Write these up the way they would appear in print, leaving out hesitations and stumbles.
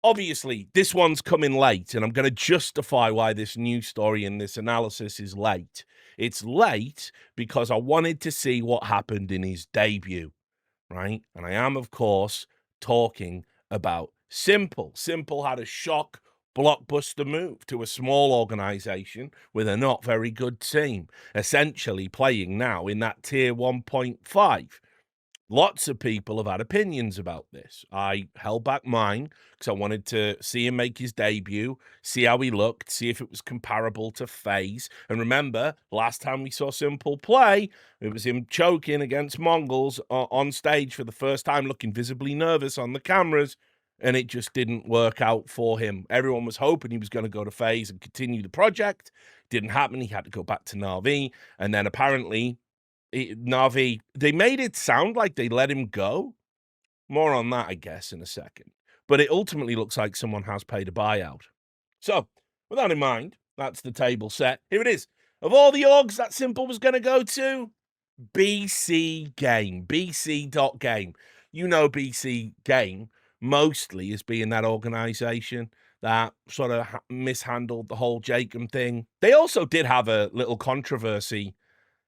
obviously, this one's coming late, and I'm going to justify why this news story and this analysis is late. It's late because I wanted to see what happened in his debut, right? And I am, of course, talking about s1mple. s1mple had a shock blockbuster move to a small organization with a not very good team, essentially playing now in that tier 1.5. Lots of people have had opinions about this. I held back mine because I wanted to see him make his debut, see how he looked, see if it was comparable to FaZe. And remember, last time we saw s1mple play, it was him choking against Mongols on stage for the first time, looking visibly nervous on the cameras, and it just didn't work out for him. Everyone was hoping he was going to go to FaZe and continue the project. Didn't happen. He had to go back to Na'Vi, and then apparently Na'Vi, they made it sound like they let him go. More on that, I guess, in a second. But it ultimately looks like someone has paid a buyout. So, with that in mind, that's the table set. Here it is. Of all the orgs that s1mple was going to go to, BC.Game, BC.Game. You know BC.Game mostly as being that organization that sort of mishandled the whole Jacob thing. They also did have a little controversy,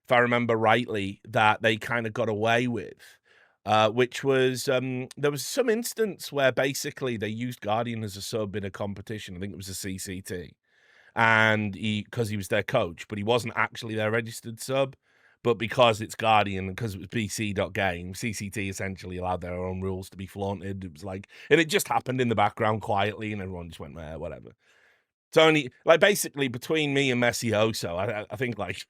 if I remember rightly, that they kind of got away with, which was there was some instance where basically they used Guardian as a sub in a competition. I think it was a CCT, and because he was their coach, but he wasn't actually their registered sub. But because it's Guardian and because it was BC.Game, CCT essentially allowed their own rules to be flaunted. It was like, and it just happened in the background quietly, and everyone just went, whatever. It's only like basically between me and Messioso, I think like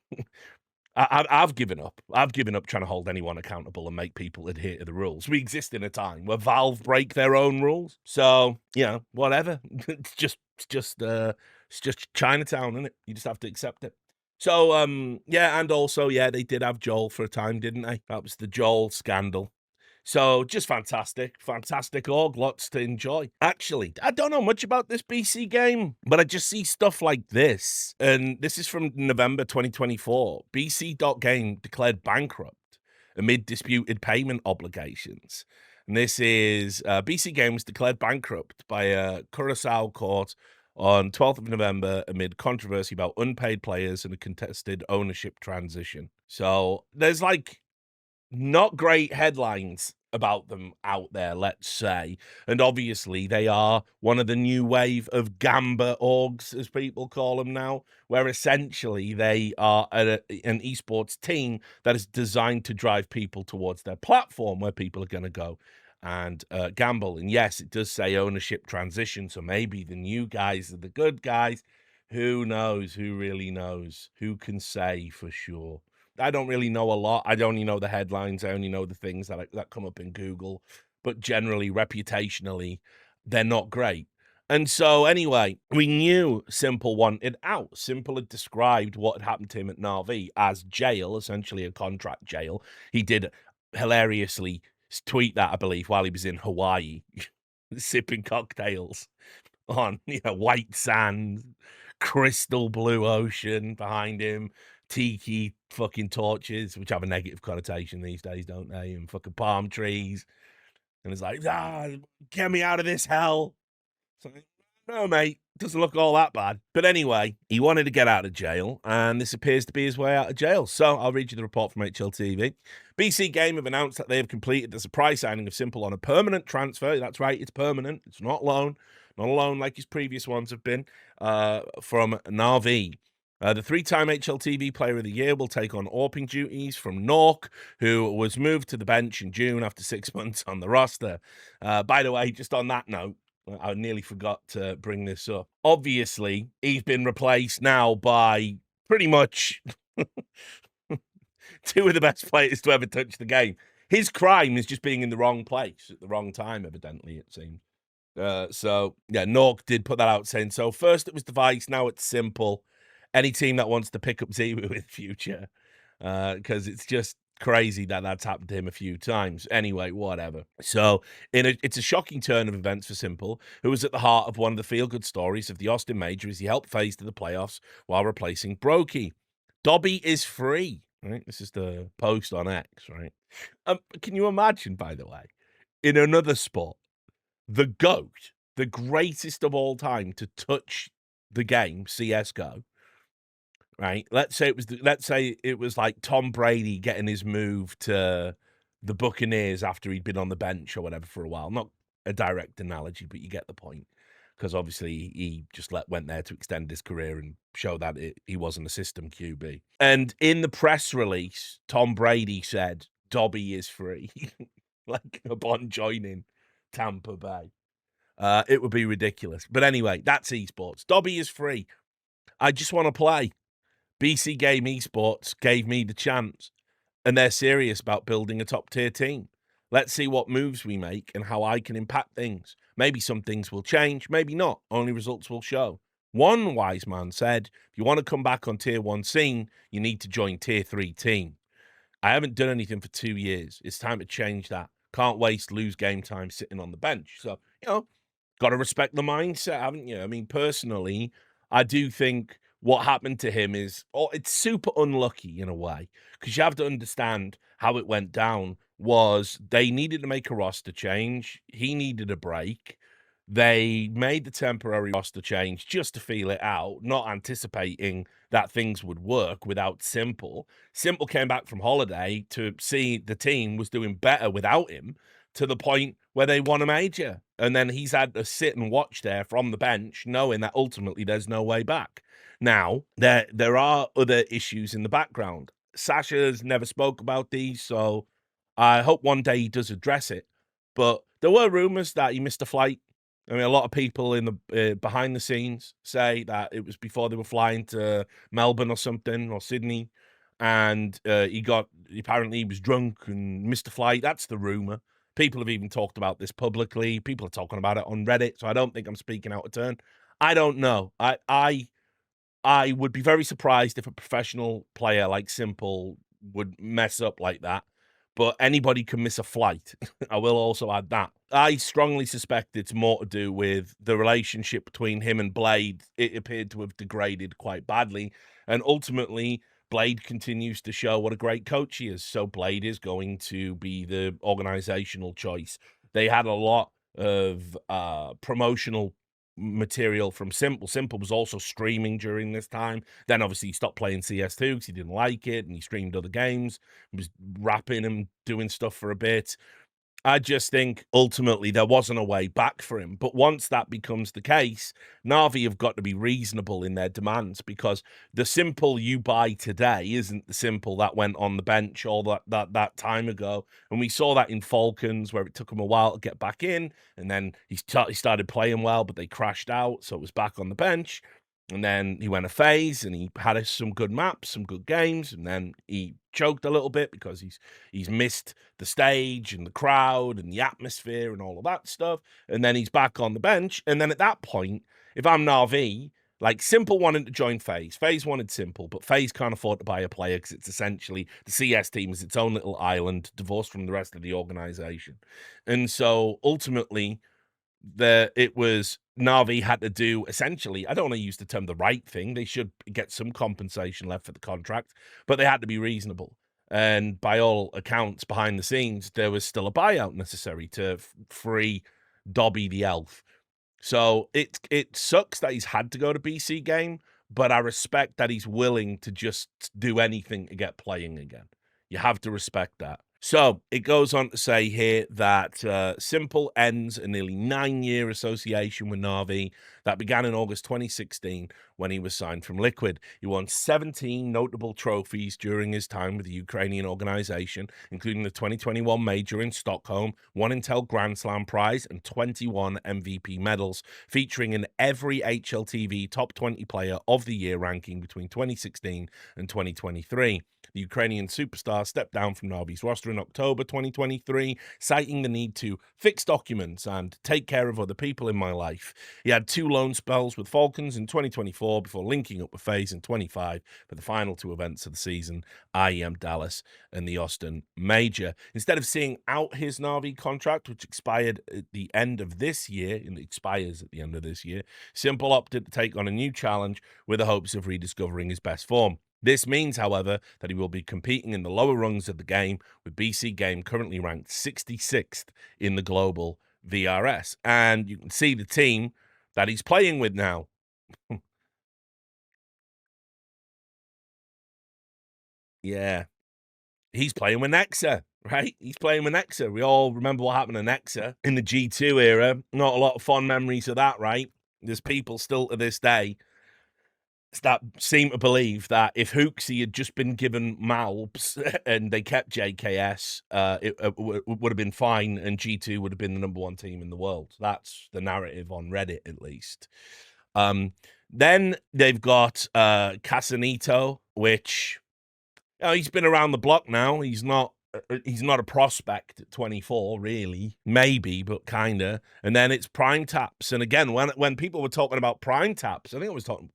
I've given up. I've given up trying to hold anyone accountable and make people adhere to the rules. We exist in a time where Valve break their own rules. So, whatever. It's just Chinatown, isn't it? You just have to accept it. So, and also, they did have Joel for a time, didn't they? That was the Joel scandal. So just fantastic org, lots to enjoy. Actually, I don't know much about this BC.Game, but I just see stuff like this. And this is from November 2024. BC.Game declared bankrupt amid disputed payment obligations. And this is BC.Game was declared bankrupt by a Curacao court on 12th of November amid controversy about unpaid players and a contested ownership transition. So there's like not great headlines about them out there, let's say. And obviously, they are one of the new wave of Gamba orgs, as people call them now, where essentially they are an esports team that is designed to drive people towards their platform where people are going to go and gamble. And yes, it does say ownership transition, so maybe the new guys are the good guys. Who knows? Who really knows? Who can say for sure? I don't really know a lot. I only know the headlines. I only know the things that come up in Google. But generally, reputationally, they're not great. And so, anyway, we knew s1mple wanted out. s1mple had described what had happened to him at Na'Vi as jail, essentially a contract jail. He did hilariously tweet that, I believe, while he was in Hawaii, sipping cocktails on white sand, crystal blue ocean behind him, tiki fucking torches, which have a negative connotation these days, don't they? And fucking palm trees. And it's like, get me out of this hell. So, no, mate, doesn't look all that bad. But anyway, he wanted to get out of jail, and this appears to be his way out of jail. So I'll read you the report from HLTV. BC.Game have announced that they have completed the surprise signing of s1mple on a permanent transfer. That's right, it's permanent. It's not loan. Not a loan like his previous ones have been, from Na'Vi. The three-time HLTV Player of the Year will take on AWPing duties from Nork, who was moved to the bench in June after 6 months on the roster. By the way, just on that note, I nearly forgot to bring this up. Obviously, he's been replaced now by pretty much two of the best players to ever touch the game. His crime is just being in the wrong place at the wrong time, evidently, it seems. Nork did put that out saying, so first it was Device, now it's s1mple. Any team that wants to pick up Ziwu in the future, because it's just crazy that that's happened to him a few times. Anyway, whatever. So it's a shocking turn of events for s1mple, who was at the heart of one of the feel-good stories of the Austin Major as he helped FaZe to the playoffs while replacing Brokey. Dobby is free, right? This is the post on X, right? Can you imagine, by the way, in another sport, the GOAT the greatest of all time to touch the game, CS:GO, right? Let's say it was like Tom Brady getting his move to the Buccaneers after he'd been on the bench or whatever for a while. Not a direct analogy, but you get the point. Because obviously he just went there to extend his career and show that he wasn't a system QB. And in the press release, Tom Brady said Dobby is free, like upon joining Tampa Bay. It would be ridiculous. But anyway, that's esports. Dobby is free. I just want to play. BC.Game esports gave me the chance, and they're serious about building a top-tier team. Let's see what moves we make and how I can impact things. Maybe some things will change, maybe not. Only results will show. One wise man said, if you want to come back on tier 1 scene, you need to join tier 3 team. I haven't done anything for 2 years. It's time to change that. Can't lose game time sitting on the bench. So, got to respect the mindset, haven't you? I mean, personally, I do think what happened to him is, it's super unlucky in a way, because you have to understand how it went down. Was they needed to make a roster change. He needed a break. They made the temporary roster change just to feel it out, not anticipating that things would work without s1mple. s1mple came back from holiday to see the team was doing better without him, to the point where they won a major. And then he's had to sit and watch there from the bench, knowing that ultimately there's no way back. Now, there are other issues in the background. Sasha's never spoke about these, so I hope one day he does address it. But there were rumors that he missed a flight. I mean, a lot of people in the behind the scenes say that it was before they were flying to Melbourne or something, or Sydney, and apparently he was drunk and missed a flight. That's the rumor. People have even talked about this publicly. People are talking about it on Reddit, so I don't think I'm speaking out of turn. I don't know. I would be very surprised if a professional player like s1mple would mess up like that. But anybody can miss a flight. I will also add that. I strongly suspect it's more to do with the relationship between him and Blade. It appeared to have degraded quite badly. And ultimately, Blade continues to show what a great coach he is. So Blade is going to be the organizational choice. They had a lot of promotional material from s1mple. s1mple was also streaming during this time. Then obviously he stopped playing CS2 because he didn't like it, and he streamed other games. He was rapping and doing stuff for a bit. I just think ultimately there wasn't a way back for him. But once that becomes the case, Na'Vi have got to be reasonable in their demands, because the s1mple you buy today isn't the s1mple that went on the bench all that time ago. And we saw that in Falcons, where it took him a while to get back in, and then he started playing well, but they crashed out, so it was back on the bench. And then he went to FaZe, and he had some good maps, some good games, and then he choked a little bit because he's missed the stage and the crowd and the atmosphere and all of that stuff. And then he's back on the bench. And then at that point, if I'm Na'Vi, like, s1mple wanted to join FaZe. FaZe wanted s1mple, but FaZe can't afford to buy a player because it's essentially the CS team is its own little island, divorced from the rest of the organization. And so ultimately, it was Na'Vi had to do, essentially, I don't want to use the term the right thing. They should get some compensation left for the contract, but they had to be reasonable. And by all accounts, behind the scenes, there was still a buyout necessary to free Dobby the Elf. So it sucks that he's had to go to BC.Game, but I respect that he's willing to just do anything to get playing again. You have to respect that. So it goes on to say here that s1mple ends a nearly 9-year association with Na'Vi that began in August 2016 when he was signed from Liquid. He won 17 notable trophies during his time with the Ukrainian organization, including the 2021 major in Stockholm, 1 Intel Grand Slam prize, and 21 MVP medals, featuring in every HLTV top 20 player of the year ranking between 2016 and 2023. The Ukrainian superstar stepped down from Na'Vi's roster in October 2023, citing the need to fix documents and take care of other people in my life. He had 2 loan spells with Falcons in 2024 before linking up with FaZe in 25 for the final 2 events of the season, IEM Dallas and the Austin Major. Instead of seeing out his Na'Vi contract, which expired at the end of this year, and it expires at the end of this year, s1mple opted to take on a new challenge with the hopes of rediscovering his best form. This means, however, that he will be competing in the lower rungs of the game, with BC.Game currently ranked 66th in the global VRS. And you can see the team that he's playing with now. Yeah. He's playing with Nexa, right? He's playing with Nexa. We all remember what happened to Nexa in the G2 era. Not a lot of fond memories of that, right? There's people still to this day that seem to believe that if Hooksy had just been given Malps and they kept JKS, it would have been fine, and G2 would have been the #1 team in the world. That's the narrative on Reddit, at least. Then they've got Casanito, which he's been around the block now. He's not a prospect at 24, really. Maybe, but kinda. And then it's Prime Taps. And again, when people were talking about Prime Taps, I think I was talking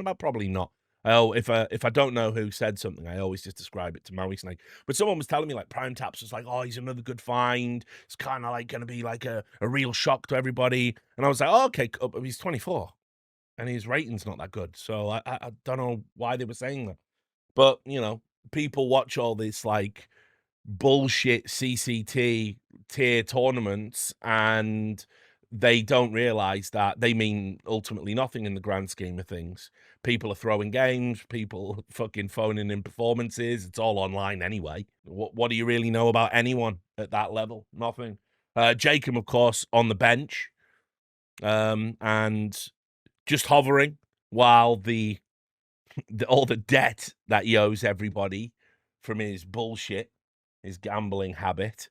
about probably not. Oh, if I don't know who said something, I always just describe it to Maui Snake. But someone was telling me like Prime Taps was like, oh, he's another good find. It's kind of like going to be like a real shock to everybody. And I was like, oh, okay, he's 24, and his rating's not that good. So I don't know why they were saying that. But people watch all this like bullshit CCT tier tournaments, and they don't realize that they mean ultimately nothing in the grand scheme of things. People are throwing games, people fucking phoning in performances. It's all online anyway. What do you really know about anyone at that level? Nothing. Jacob, of course, on the bench, and just hovering while all the debt that he owes everybody from his bullshit, his gambling habit,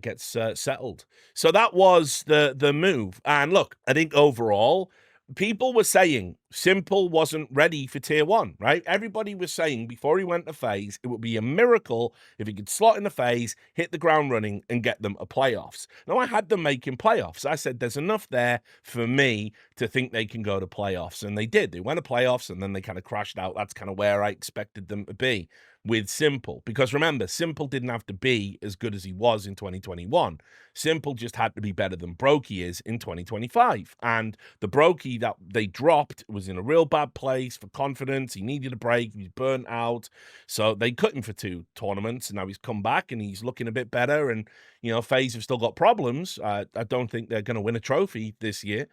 gets settled. So that was the move. And look, I think overall, people were saying s1mple wasn't ready for tier 1, right? Everybody was saying before he went to FaZe, it would be a miracle if he could slot in the FaZe, hit the ground running, and get them a playoffs. Now, I had them making playoffs. I said there's enough there for me to think they can go to playoffs. And they did. They went to playoffs, and then they kind of crashed out. That's kind of where I expected them to be with s1mple. Because remember, s1mple didn't have to be as good as he was in 2021. s1mple just had to be better than Brokey is in 2025. And the Brokey that they dropped was in a real bad place for confidence. He needed a break. He was burnt out. So they cut him for 2 tournaments, and now he's come back and he's looking a bit better. And, FaZe have still got problems. I don't think they're going to win a trophy this year.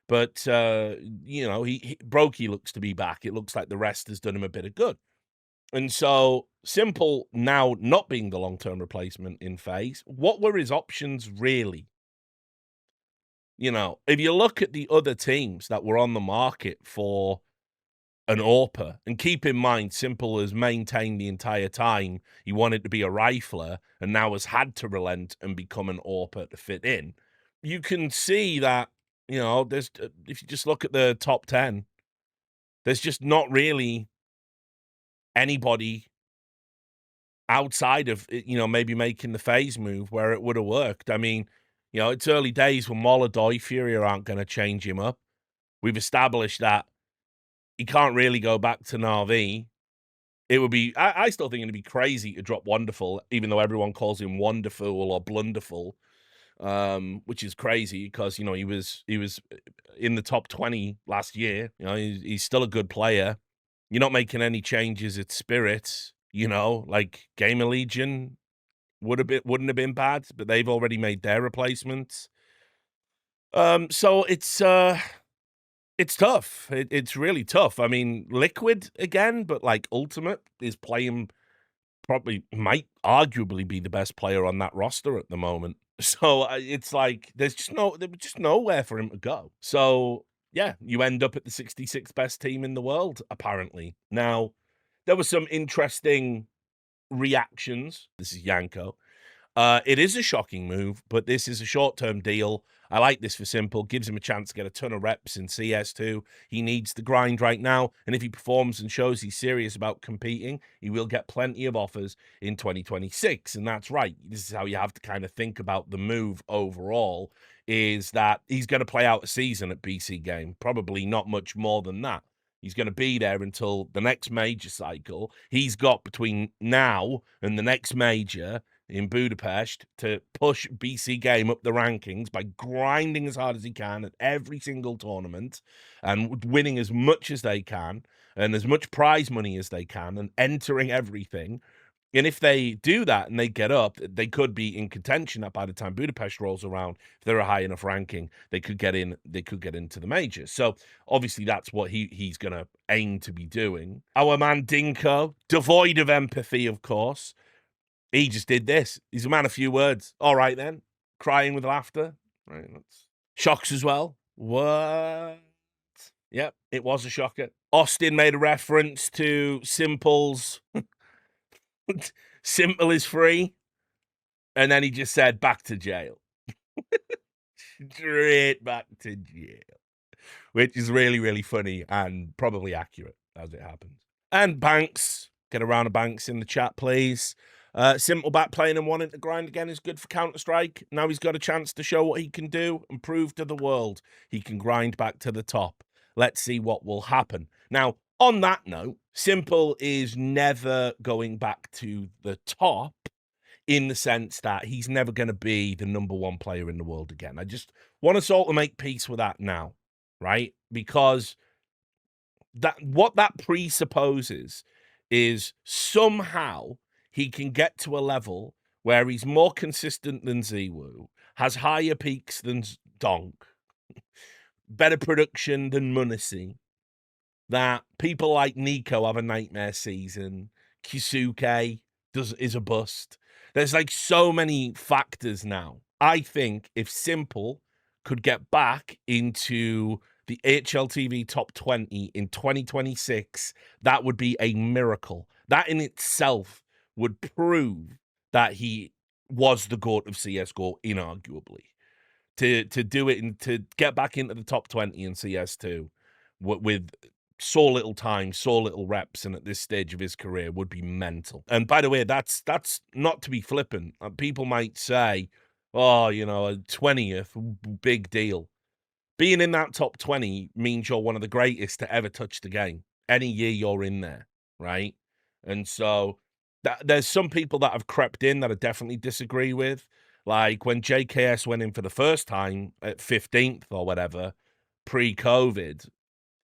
But, Brokey looks to be back. It looks like the rest has done him a bit of good. And so s1mple now not being the long-term replacement in FaZe, what were his options really? If you look at the other teams that were on the market for an AWPer, and keep in mind, s1mple has maintained the entire time he wanted to be a rifler and now has had to relent and become an AWPer to fit in. You can see that, there's if you just look at the top 10, there's just not really anybody outside of, maybe making the FaZe move where it would have worked. I mean, it's early days when Molodoi, Furia aren't going to change him up. We've established that he can't really go back to Na'Vi. It would be, I still think it'd be crazy to drop Wonderful, even though everyone calls him Wonderful or Blunderful, which is crazy because, he was in the top 20 last year. He's still a good player. You're not making any changes at Spirit, like Gamer Legion wouldn't have been bad, but they've already made their replacements. So it's tough. It's really tough. I mean, Liquid again, but like Ultimate is playing, might arguably be the best player on that roster at the moment. So it's like there was just nowhere for him to go. So yeah, you end up at the 66th best team in the world, apparently. Now, there were some interesting reactions. This is Yanko. It is a shocking move, but this is a short-term deal. I like this for s1mple. Gives him a chance to get a ton of reps in CS2. He needs the grind right now, and if he performs and shows he's serious about competing, he will get plenty of offers in 2026, and that's right. This is how you have to kind of think about the move overall, is that he's going to play out a season at BC.Game, probably not much more than that. He's going to be there until the next major cycle. He's got between now and the next major in Budapest to push BC.Game up the rankings by grinding as hard as he can at every single tournament and winning as much as they can and as much prize money as they can and entering everything. And if they do that and they get up, they could be in contention that by the time Budapest rolls around, if they're a high enough ranking, they could get in. They could get into the majors. So obviously that's what he's going to aim to be doing. Our man Dinko, devoid of empathy, of course, he just did this. He's a man of few words. All right then, crying with laughter. Right, that's shocks as well. What? Yep, it was a shocker. Austin made a reference to s1mple's. s1mple is free. And then he just said, back to jail. Straight back to jail. Which is really, really funny and probably accurate as it happens. And Banks, get a round of Banks in the chat, please. s1mple back playing and wanting to grind again is good for Counter-Strike. Now he's got a chance to show what he can do and prove to the world he can grind back to the top. Let's see what will happen. Now, on that note, s1mple is never going back to the top in the sense that he's never going to be the #1 player in the world again. I just want to sort of make peace with that now, right? Because what that presupposes is somehow he can get to a level where he's more consistent than Ziwu, has higher peaks than Donk, better production than Munacy, that people like Nico have a nightmare season, Kisuke is a bust. There's like so many factors now. I think if s1mple could get back into the HLTV top 20 in 2026, that would be a miracle. That in itself would prove that he was the GOAT of CSGO, inarguably. To do it and to get back into the top 20 in CS2 with so little time, so little reps, and at this stage of his career would be mental. And by the way, that's not to be flippant. People might say, oh, you know, a 20th, big deal. Being in that top 20 means you're one of the greatest to ever touch the game. Any year you're in there, right? And so there's some people that have crept in that I definitely disagree with. Like when JKS went in for the first time at 15th or whatever, pre-COVID,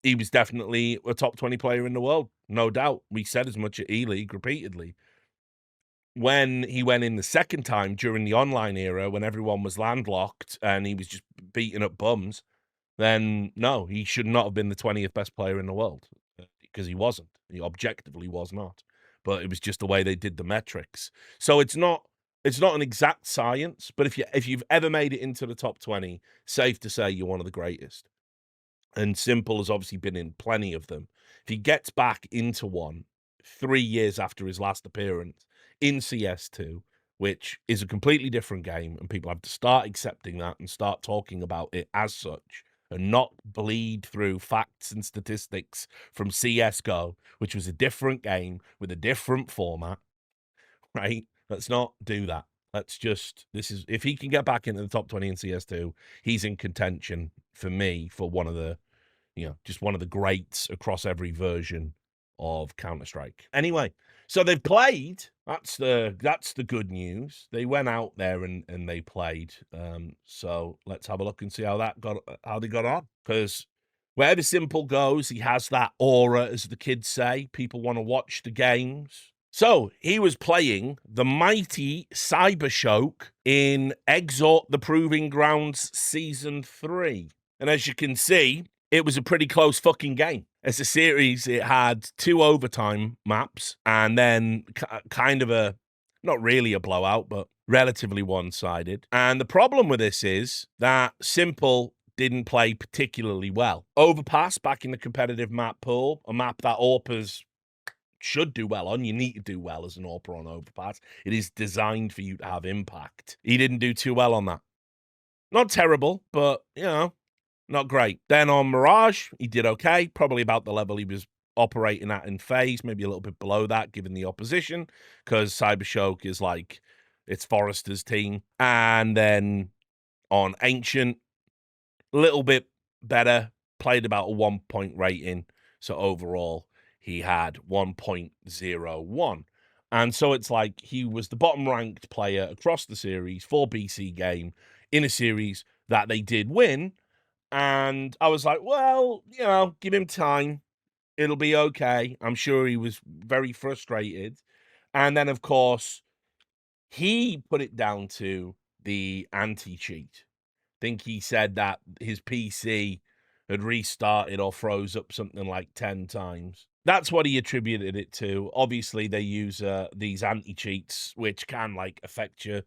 he was definitely a top 20 player in the world, no doubt. We said as much at E-League repeatedly. When he went in the second time during the online era, when everyone was landlocked and he was just beating up bums, then no, he should not have been the 20th best player in the world because he wasn't. He objectively was not. But it was just the way they did the metrics. So it's not an exact science, but if you've ever made it into the top 20, safe to say you're one of the greatest. And s1mple has obviously been in plenty of them. If he gets back into one 3 years after his last appearance in CS2, which is a completely different game, and people have to start accepting that and start talking about it as such, and not bleed through facts and statistics from CSGO, which was a different game with a different format, right? Let's not do that. Let's just, if he can get back into the top 20 in CS2, he's in contention for me for one of the, just one of the greats across every version of Counter-Strike. Anyway, so they've played. That's the good news. They went out there and they played. So let's have a look and see how they got on. Because wherever s1mple goes, he has that aura, as the kids say. People want to watch the games. So he was playing the mighty Cybershock in Exhort the Proving Grounds Season 3. And as you can see, it was a pretty close fucking game. As a series, it had 2 overtime maps and then kind of not really a blowout, but relatively one-sided. And the problem with this is that s1mple didn't play particularly well. Overpass back in the competitive map pool, a map that AWPers should do well on. You need to do well as an AWPer on Overpass. It is designed for you to have impact. He didn't do too well on that. Not terrible, but, not great. Then on Mirage, he did okay. Probably about the level he was operating at in FaZe, maybe a little bit below that given the opposition, because Cybershock is like, it's Forrester's team. And then on Ancient, a little bit better, played about a 1-point rating. So overall, he had 1.01. And so it's like he was the bottom-ranked player across the series for BC.Game in a series that they did win. And I was like, well, give him time. It'll be okay. I'm sure he was very frustrated. And then, of course, he put it down to the anti-cheat. I think he said that his PC had restarted or froze up something like 10 times. That's what he attributed it to. Obviously, they use these anti-cheats, which can like affect your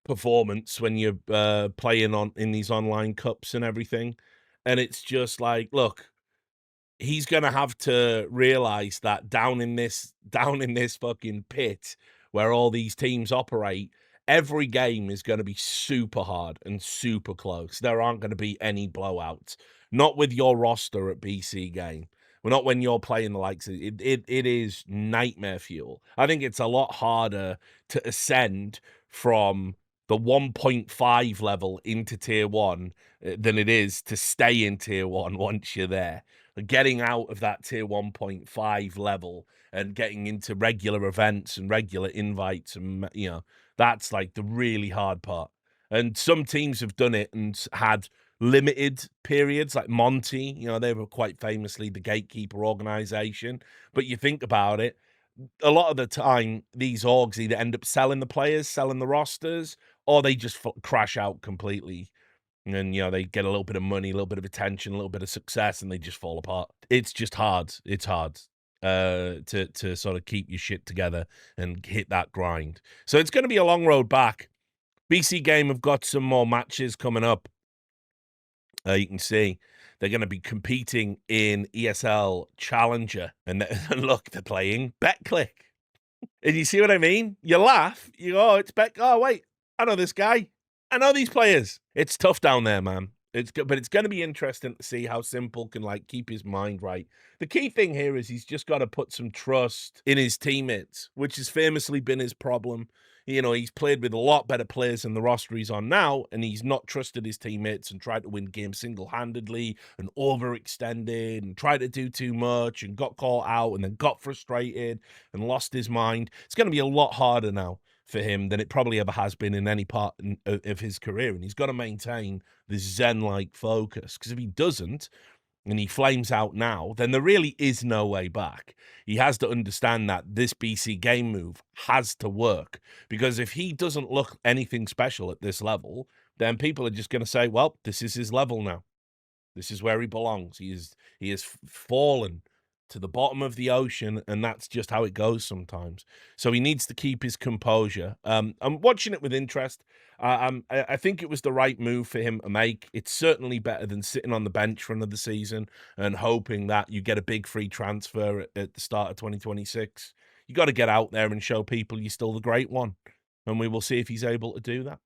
performance when you're playing in these online cups and everything. And it's just like, look, he's gonna have to realize that down in this fucking pit where all these teams operate, every game is gonna be super hard and super close. There aren't gonna be any blowouts. Not with your roster at BC Game. Well, not when you're playing the likes of it is nightmare fuel. I think it's a lot harder to ascend from the 1.5 level into tier 1 than it is to stay in tier 1 once you're there. Getting out of that tier 1.5 level and getting into regular events and regular invites, and that's like the really hard part. And some teams have done it and had limited periods, like Monty. They were quite famously the gatekeeper organization. But you think about it, a lot of the time these orgs either end up selling the players, selling the rosters, or they just crash out completely. And then, they get a little bit of money, a little bit of attention, a little bit of success, and they just fall apart. It's just hard. It's hard to sort of keep your shit together and hit that grind. So it's going to be a long road back. BC Game have got some more matches coming up. You can see they're going to be competing in ESL Challenger. And look, they're playing BetClick. And you see what I mean? You laugh. You go, oh, it's Bet. Oh, wait, I know this guy. I know these players. It's tough down there, man. But it's going to be interesting to see how s1mple can like keep his mind right. The key thing here is he's just got to put some trust in his teammates, which has famously been his problem. He's played with a lot better players than the roster he's on now, and he's not trusted his teammates and tried to win games single-handedly and overextended and tried to do too much and got caught out and then got frustrated and lost his mind. It's going to be a lot harder now for him than it probably ever has been in any part of his career, and he's got to maintain this zen-like focus, because if he doesn't, and he flames out now, then there really is no way back. He has to understand that this BC Game move has to work, because if he doesn't look anything special at this level, then people are just going to say, well, this is his level now. This is where he belongs. He has fallen to the bottom of the ocean, and that's just how it goes sometimes. So he needs to keep his composure. I'm watching it with interest. I think it was the right move for him to make. It's certainly better than sitting on the bench for another season and hoping that you get a big free transfer at the start of 2026. You got to get out there and show people you're still the great one, and we will see if he's able to do that.